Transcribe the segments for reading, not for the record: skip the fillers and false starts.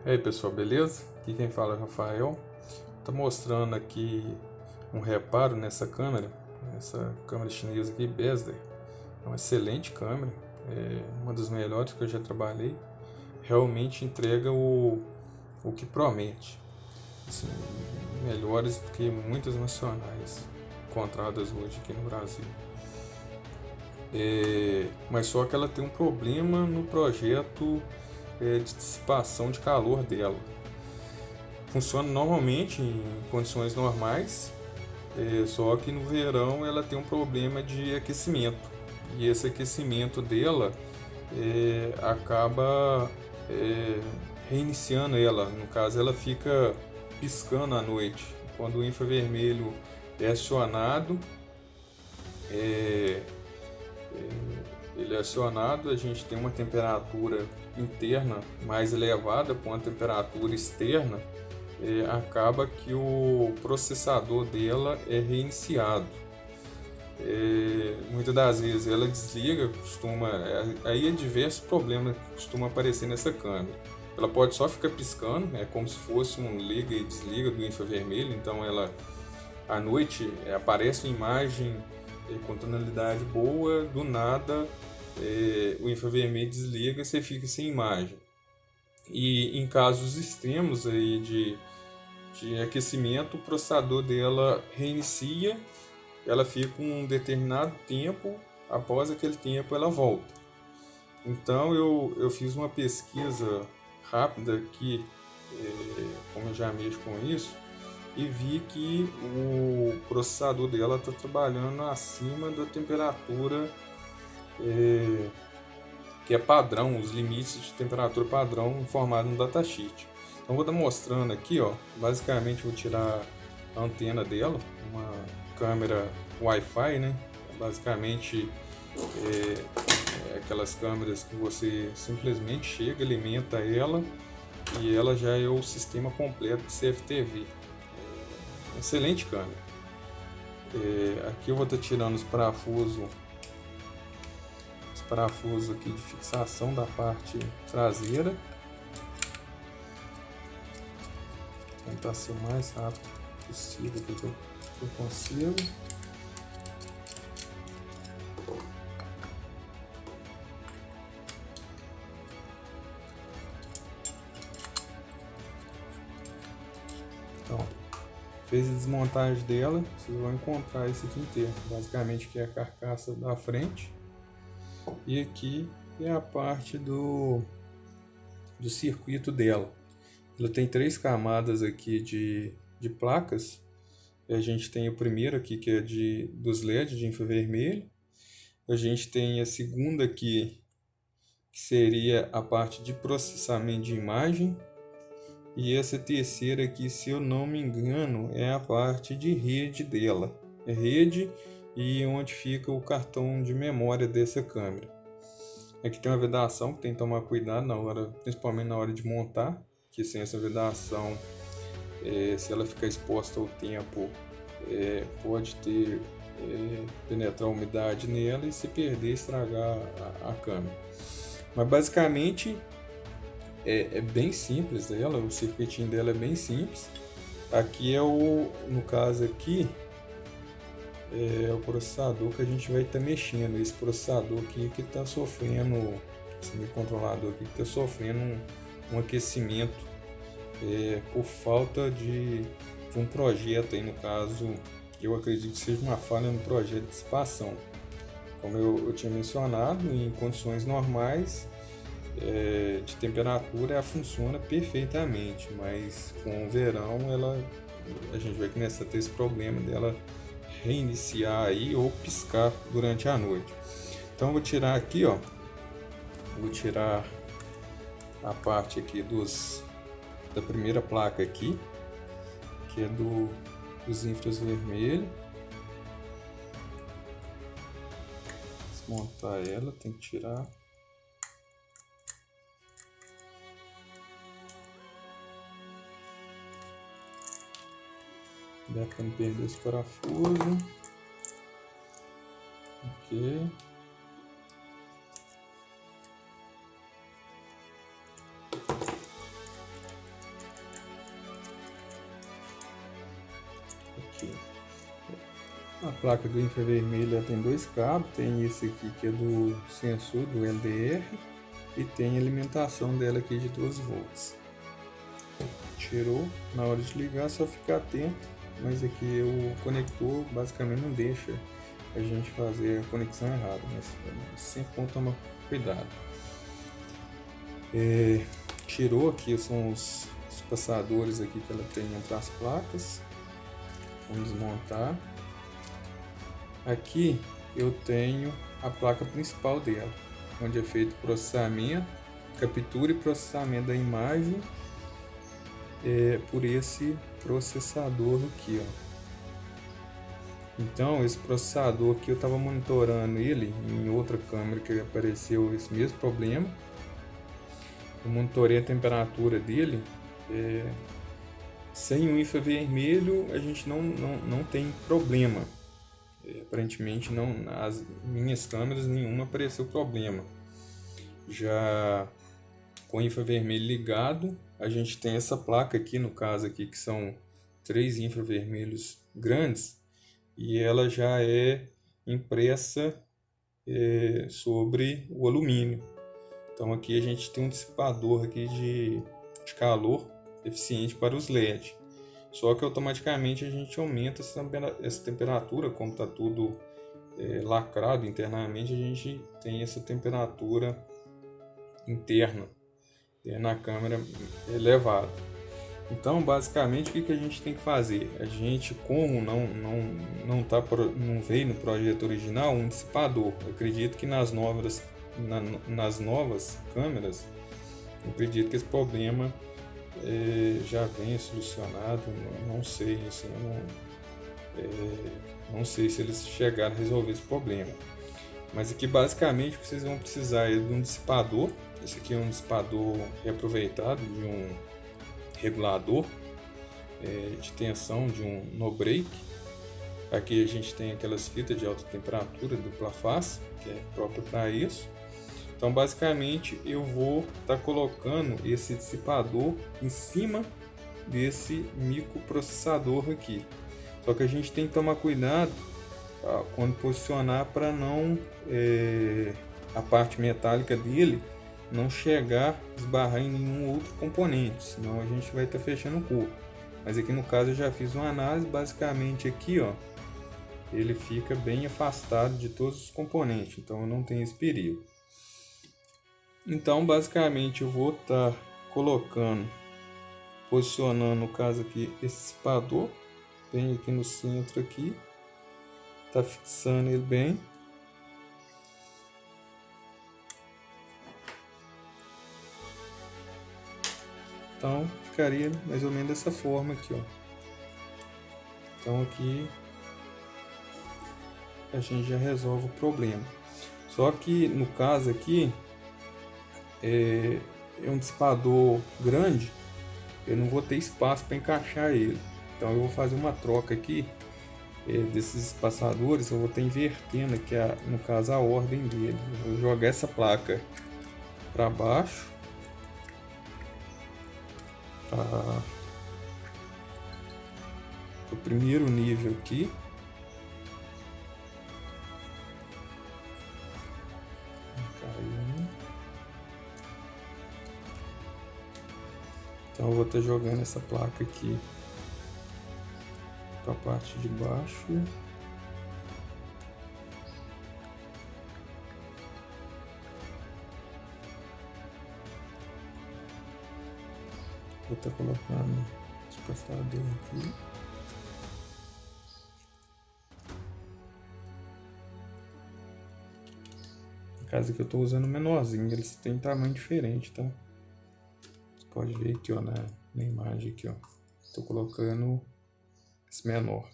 E aí pessoal, beleza? Aqui quem fala é o Rafael. Tô mostrando aqui um reparo nessa câmera. Essa câmera chinesa aqui, Besder. É uma excelente câmera, é uma das melhores que eu já trabalhei. Realmente entrega o que promete. Assim, melhores do que muitas nacionais encontradas hoje aqui no Brasil. Mas só que ela tem um problema no projeto de dissipação de calor dela. Funciona normalmente em condições normais, só que no verão ela tem um problema de aquecimento. E esse aquecimento dela acaba reiniciando ela. No caso, ela fica piscando à noite. Quando o infravermelho é acionado, é, ele é acionado, a gente tem uma temperatura interna mais elevada com a temperatura externa, acaba que o processador dela é reiniciado. Muitas das vezes ela desliga, aí é diversos problemas que costumam aparecer nessa câmera. Ela pode só ficar piscando, é como se fosse um liga e desliga do infravermelho, então ela à noite aparece uma imagem com tonalidade boa, do nada o infravermelho desliga e você fica sem imagem. E em casos extremos aí de aquecimento, o processador dela reinicia, ela fica um determinado tempo, após aquele tempo ela volta. Então eu fiz uma pesquisa rápida aqui, como eu já mexo com isso, e vi que o processador dela está trabalhando acima da temperatura que é padrão, os limites de temperatura padrão informado no datasheet. Então vou estar mostrando aqui, ó, basicamente vou tirar a antena dela, uma câmera Wi-Fi, né? Basicamente aquelas câmeras que você simplesmente chega, alimenta ela e ela já é o sistema completo de CFTV. Excelente câmera. Aqui eu vou estar tirando os parafusos aqui de fixação da parte traseira. Vou tentar ser o mais rápido possível que eu consigo. Então, fez a desmontagem dela, vocês vão encontrar esse aqui inteiro. Basicamente que é a carcaça da frente. E aqui é a parte do circuito dela. Ela tem 3 camadas aqui de placas. A gente tem o primeiro aqui que é dos LEDs de infravermelho. A gente tem a segunda aqui que seria a parte de processamento de imagem. E essa terceira aqui, se eu não me engano, é a parte de rede dela. É rede e onde fica o cartão de memória dessa câmera. Aqui tem uma vedação que tem que tomar cuidado na hora, principalmente na hora de montar, que sem essa vedação, se ela ficar exposta ao tempo, pode penetrar a umidade nela e se perder, estragar a câmera. Mas basicamente é bem simples ela, o circuitinho dela é bem simples. Aqui no caso aqui, é o processador que a gente vai estar mexendo. Esse processador aqui que está sofrendo, esse microcontrolador aqui que está sofrendo um aquecimento por falta de um projeto aí, no caso, eu acredito que seja uma falha no projeto de dissipação. Como eu tinha mencionado, em condições normais de temperatura ela funciona perfeitamente, mas com o verão a gente vai começar a ter esse problema dela reiniciar aí ou piscar durante a noite. Então eu vou tirar aqui, ó, vou tirar a parte aqui da primeira placa aqui, que é dos infravermelhos. Desmontar ela, tem que tirar. Dá para não perder esse parafuso. Ok. A placa do infravermelho ela tem dois cabos, tem esse aqui que é do sensor do LDR e tem a alimentação dela aqui de 12 volts. Tirou, na hora de ligar só ficar atento, mas aqui o conector basicamente não deixa a gente fazer a conexão errada, mas sempre bom tomar cuidado. Tirou, aqui são os passadores aqui que ela tem entre as placas. Vamos desmontar. Aqui eu tenho a placa principal dela, onde é feito o processamento, captura e processamento da imagem por esse processador aqui, ó. Então esse processador aqui eu estava monitorando ele em outra câmera que apareceu esse mesmo problema. Eu monitorei a temperatura dele. Sem o infravermelho a gente não tem problema. Aparentemente não, nas minhas câmeras nenhuma apareceu problema. Já com o infravermelho ligado, a gente tem essa placa aqui, no caso aqui, que são 3 infravermelhos grandes, e ela já é impressa sobre o alumínio. Então aqui a gente tem um dissipador aqui de calor eficiente para os LED. Só que automaticamente a gente aumenta essa temperatura, como está tudo lacrado internamente, a gente tem essa temperatura interna na câmera elevada. Então basicamente o que a gente tem que fazer? A gente, como não veio no projeto original um dissipador, eu acredito que nas novas câmeras, eu acredito que esse problema já vem solucionado. Não sei, assim, não sei se eles chegaram a resolver esse problema. Mas aqui basicamente o que vocês vão precisar é de um dissipador. Esse aqui é um dissipador reaproveitado de um regulador de tensão de um no-break. Aqui a gente tem aquelas fitas de alta temperatura dupla face, que é própria para isso. Então basicamente eu vou estar colocando esse dissipador em cima desse microprocessador aqui. Só que a gente tem que tomar cuidado quando posicionar para não a parte metálica dele não chegar a esbarrar em nenhum outro componente, senão a gente vai estar fechando o corpo. Mas aqui no caso eu já fiz uma análise, basicamente aqui, ó, ele fica bem afastado de todos os componentes, então eu não tenho esse perigo. Então basicamente eu vou estar posicionando no caso aqui esse dissipador bem aqui no centro aqui, tá fixando ele bem. Então ficaria mais ou menos dessa forma aqui, ó. Então aqui a gente já resolve o problema. Só que no caso aqui é um dissipador grande, eu não vou ter espaço para encaixar ele. Então eu vou fazer uma troca aqui desses espaçadores. Eu vou estar invertendo aqui, no caso, a ordem dele. Eu vou jogar essa placa para baixo, para o primeiro nível aqui. Então eu vou estar jogando essa placa aqui para a parte de baixo. Vou estar colocando o espaçador aqui. No caso que eu estou usando o menorzinho, eles têm tamanho diferente, tá? Você pode ver aqui, ó, na imagem aqui, ó. Estou colocando esse menor.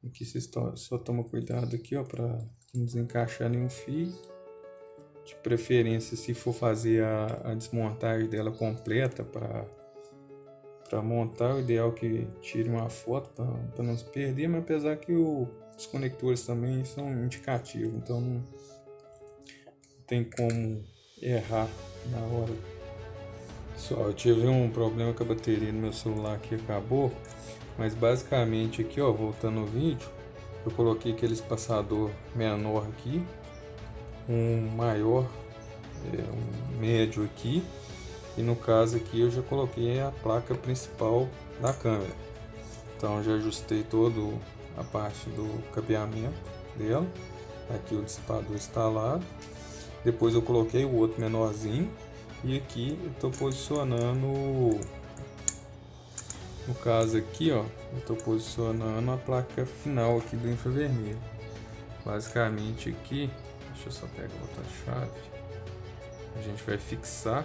Aqui vocês só tomam cuidado aqui, ó, para não desencaixar nenhum fio. De preferência, se for fazer a desmontagem dela completa para montar, o ideal é que tire uma foto para não se perder, mas apesar que os conectores também são indicativos, então não tem como errar na hora. Só eu tive um problema com a bateria no meu celular que acabou. Mas basicamente aqui, ó, voltando ao vídeo, eu coloquei aquele espaçador menor aqui, um maior, um médio aqui, e no caso aqui eu já coloquei a placa principal da câmera. Então já ajustei toda a parte do cabeamento dela. Aqui o dissipador instalado. Depois eu coloquei o outro menorzinho. E aqui eu estou posicionando, no caso aqui, ó, eu estou posicionando a placa final aqui do infravermelho. Basicamente aqui, deixa eu só pegar outra chave. A gente vai fixar.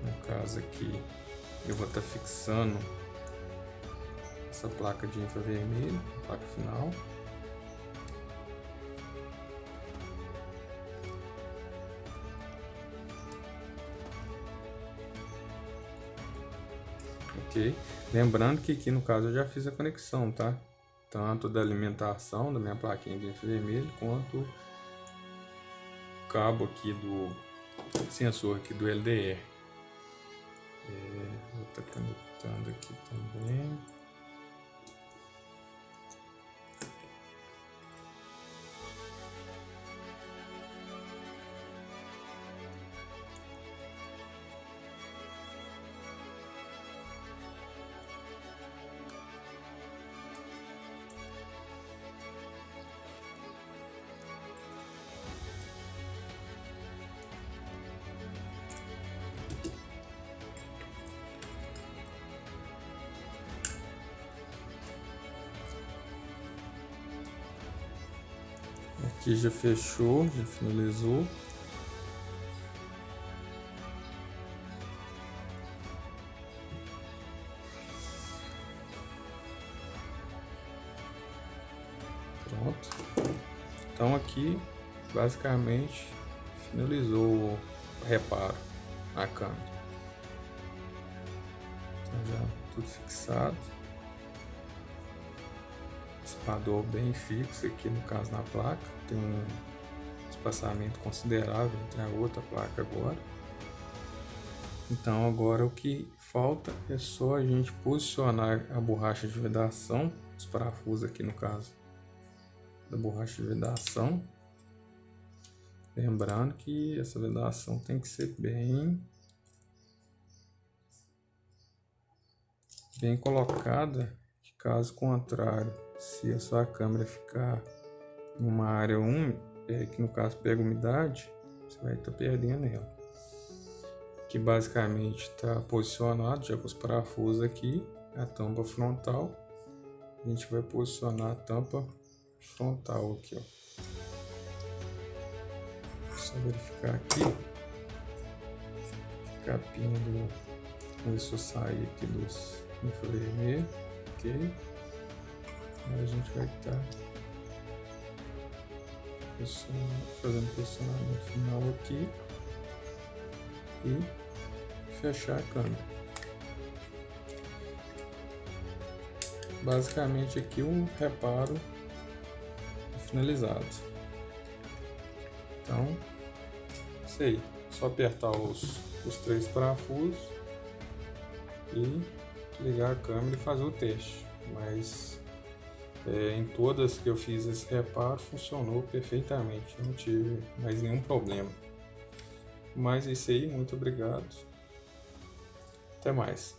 No caso aqui, eu vou estar fixando essa placa de infravermelho, placa final. Ok, lembrando que aqui no caso eu já fiz a conexão, tá? Tanto da alimentação da minha plaquinha de infravermelho quanto o cabo aqui do sensor aqui do LDR. Vou estar conectando aqui também. Aqui já fechou, já finalizou. Pronto. Então aqui basicamente finalizou o reparo na câmera. Então já tudo fixado. Dissipador bem fixo aqui no caso na placa, tem um espaçamento considerável entre a outra placa agora. Então agora o que falta é só a gente posicionar a borracha de vedação, os parafusos aqui no caso da borracha de vedação. Lembrando que essa vedação tem que ser bem colocada, caso contrário, se a sua câmera ficar em uma área úmida, que no caso pega umidade, você vai estar perdendo ela. Que basicamente está posicionado já com os parafusos aqui, a tampa frontal. A gente vai posicionar a tampa frontal aqui, ó. Só verificar aqui, capinha do, começou a sair aqui dos infravermelhos, ok? Agora a gente vai estar fazendo o posicionamento final aqui e fechar a câmera. Basicamente aqui o reparo finalizado. Então, isso aí, só apertar os 3 parafusos e ligar a câmera e fazer o teste. Mas em todas que eu fiz esse reparo funcionou perfeitamente, não tive mais nenhum problema. Mas é isso aí, muito obrigado, até mais.